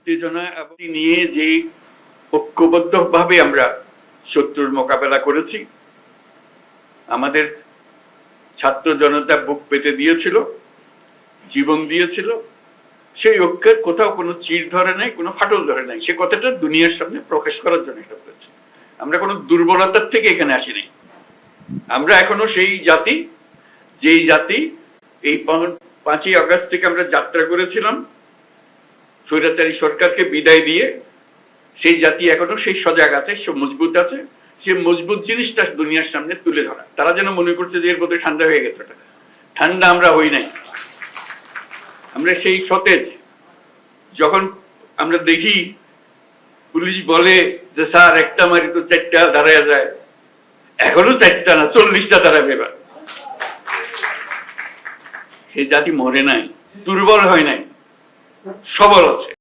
উত্তেজনা এবং নিয়ে যে ঐক্যবদ্ধভাবে আমরা শত্রুর মোকাবেলা করেছি, আমাদের ছাত্র জনতা বুক পেতে দিয়েছিল, জীবন দিয়েছিল, সেই ঐক্যের কোথাও কোনো চির ধরে নাই, কোনো ফাটল ধরে নাই। সে কথাটা দুনিয়ার সামনে প্রকাশ করার জন্য এটা করেছি। আমরা কোনো দুর্বলতার থেকে এখানে আসি নাই। আমরা এখনো সেই জাতি, যেই জাতি এই 5ই আগস্ট থেকে আমরা যাত্রা করেছিলাম স্বৈরাচারী সরকারকে বিদায় দিয়ে, সেই জাতি এখনো সেই সজাগ আছে, সে মজবুত আছে। সে মজবুত জিনিসটা দুনিয়ার সামনে তুলে ধরা। তারা যেন মনে করছে যে এর মধ্যে ঠান্ডা হয়ে গেছে। ঠান্ডা আমরা হই নাই, আমরা সেই সতেজ। যখন আমরা দেখি পুলিশ বলে যে স্যার একটা মারি তো 4টা দাঁড়ায় যায়, এখনো 4টা না 40টা দাঁড়াবে এবার। সেই জাতি মরে নাই, দুর্বল হয় নাই, সবল আছে।